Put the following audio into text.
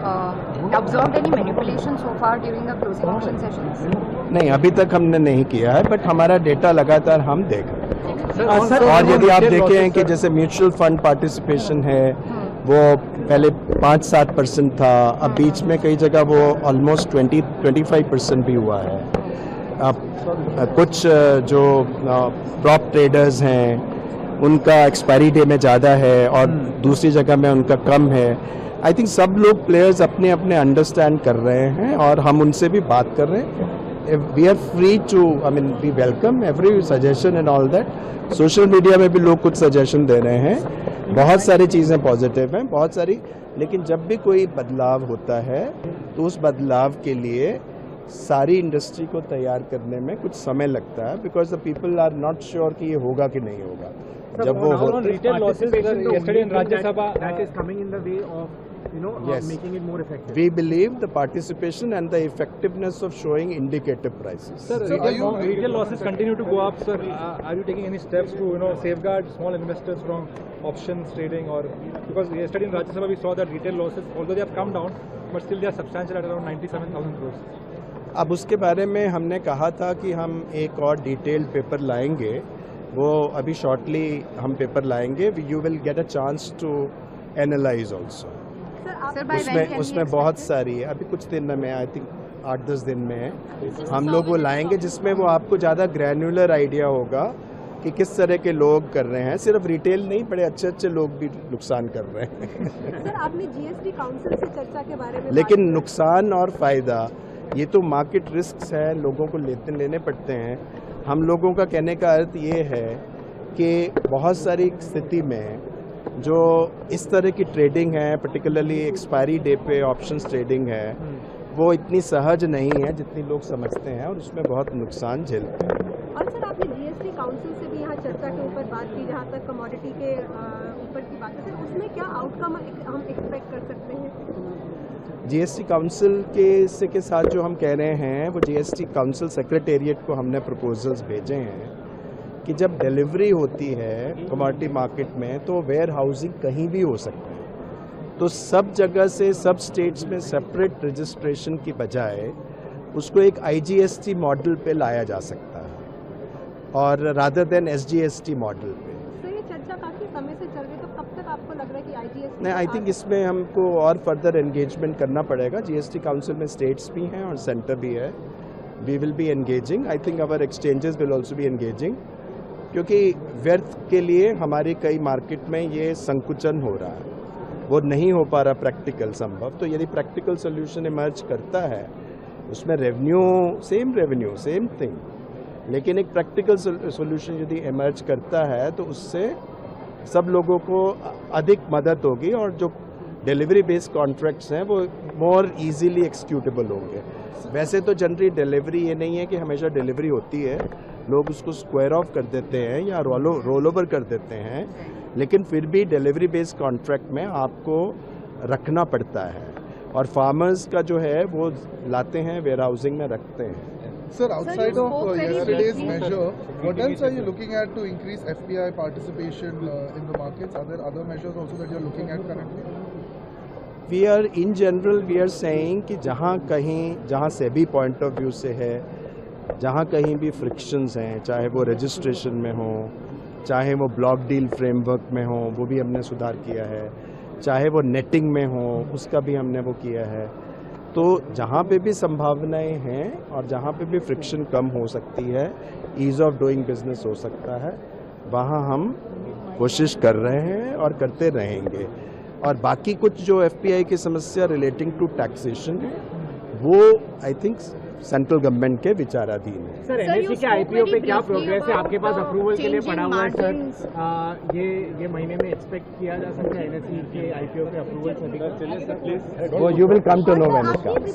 observed any manipulation so far during the closing auction sessions? नहीं, अभी तक हमने नहीं किया है, बट हमारा डेटा लगातार हम देख रहे हैं। और यदि आप देखें कि जैसे म्यूचुअल फंड पार्टिसिपेशन है, वो पहले 5-7% था, अब बीच में कई जगह वो ऑलमोस्ट 20-25% भी हुआ है। अब कुछ जो प्रॉप ट्रेडर्स हैं उनका एक्सपायरी डे में ज़्यादा है और दूसरी जगह में उनका कम है। आई थिंक सब लोग प्लेयर्स अपने अपने अंडरस्टैंड कर रहे हैं और हम उनसे भी बात कर रहे हैं। We are free to, I mean we welcome every suggestion and all that. Social media में भी लोग कुछ सजेशन दे रहे हैं, बहुत सारी चीज़ें पॉजिटिव हैं, बहुत सारी। लेकिन जब भी कोई बदलाव होता है तो उस बदलाव के लिए सारी इंडस्ट्री को तैयार करने में कुछ समय लगता है, because the people are not sure कि ये होगा कि नहीं होगा। जब वो retail losses yesterday in Rajya Sabha that is coming in the way of yes, making it more effective. We believe the participation and the effectiveness of showing indicative prices. Sir, retail losses continue to go up, sir. Are you taking any steps to safeguard small investors from options trading, or because yesterday in Rajya Sabha we saw that retail losses, although they have come down, but still they are substantial at around 97,000 crores. अब उसके बारे में हमने कहा था कि हम एक और डिटेल्ड पेपर लाएंगे, वो अभी शॉर्टली हम पेपर लाएंगे। You will get a chance to analyse also. उसमें बहुत सारी है, अभी कुछ दिन में, आई थिंक 8-10 दिन में है, हम लोग वो लाएंगे जिसमें वो आपको ज़्यादा ग्रैन्युलर आइडिया होगा कि किस तरह के लोग कर रहे हैं। सिर्फ रिटेल नहीं, बड़े अच्छे अच्छे लोग भी नुकसान कर रहे हैं। सर, आपने जीएसटी काउंसिल से चर्चा के बारे में लेकिन नुकसान और फायदा ये तो मार्केट रिस्क है, लोगों को लेने पड़ते हैं। हम लोगों का कहने का अर्थ ये है कि बहुत सारी स्थिति में जो इस तरह की ट्रेडिंग है, पर्टिकुलरली एक्सपायरी डे पे ऑप्शंस ट्रेडिंग है, वो इतनी सहज नहीं है जितनी लोग समझते हैं और उसमें बहुत नुकसान झेलते हैं। और सर, आपने जीएसटी काउंसिल से भी यहाँ चर्चा के ऊपर बात की, जहाँ तक कमोडिटी के ऊपर की बात है, सर उसमें क्या आउटकम हम एक्सपेक्ट कर सकते हैं? जीएसटी काउंसिल के साथ जो हम कह रहे हैं, वो जीएसटी काउंसिल सेक्रेटेरिएट को हमने प्रपोजल्स भेजे हैं कि जब डिलीवरी होती है कमोडिटी मार्केट में तो वेयर हाउसिंग कहीं भी हो सकता है। तो सब जगह से सब स्टेट्स में सेपरेट रजिस्ट्रेशन की बजाय उसको एक आईजीएसटी मॉडल पे लाया जा सकता है और रादर देन एसजीएसटी मॉडल पे। चर्चा काफी समय से चल रही, तो कब तक आपको लग रहा है कि आईजीएसटी? नहीं, आई थिंक इसमें हमको और फर्दर एंगेजमेंट करना पड़ेगा। जीएसटी काउंसिल में स्टेट्स भी हैं और सेंटर भी है। We will be engaging, I think our exchanges will also be engaging, क्योंकि व्यर्थ के लिए हमारी कई मार्केट में ये संकुचन हो रहा है, वो नहीं हो पा रहा प्रैक्टिकल संभव। तो यदि प्रैक्टिकल सोल्यूशन इमर्ज करता है, उसमें रेवेन्यू सेम थिंग, लेकिन एक प्रैक्टिकल सोल्यूशन यदि इमर्ज करता है तो उससे सब लोगों को अधिक मदद होगी और जो डिलीवरी बेस्ड कॉन्ट्रैक्ट्स हैं वो मोर इजीली एक्सिक्यूटेबल होंगे। वैसे तो जनरली डिलीवरी ये नहीं है कि हमेशा डिलीवरी होती है, लोग उसको स्क्वायर ऑफ कर देते हैं या रोल ओवर कर देते हैं, लेकिन फिर भी डिलीवरी बेस्ड कॉन्ट्रैक्ट में आपको रखना पड़ता है और फार्मर्स का जो है वो लाते हैं, वेयर हाउसिंग में रखते हैं। Sir, outside of yesterday's measure, what else are you looking at to increase FPI participation in the markets? Are there other measures also that you're looking at currently? In general, we are saying कि जहाँ SEBI point of view से है, जहाँ कहीं भी frictions हैं, चाहे वो रजिस्ट्रेशन में हो, चाहे वो ब्लॉक डील फ्रेमवर्क में हो, वो भी हमने सुधार किया है, चाहे वो नेटिंग में हो, उसका भी हमने वो किया है। तो जहाँ पे भी संभावनाएं हैं और जहाँ पे भी फ्रिक्शन कम हो सकती है, ईज ऑफ डूइंग बिजनेस हो सकता है, वहाँ हम कोशिश कर रहे हैं और करते रहेंगे। और बाकी कुछ जो एफपीआई की समस्या रिलेटिंग टू टैक्सेशन है, वो आई थिंक सेंट्रल गवर्नमेंट के विचाराधीन है। सर, एनएससी के आईपीओ पे क्या प्रोग्रेस है? आपके पास अप्रूवल के लिए पड़ा हुआ है सर, ये महीने में एक्सपेक्ट किया जा सकता है एनएससी के आईपीओ पे अप्रूवल? वो you will come to know when it comes.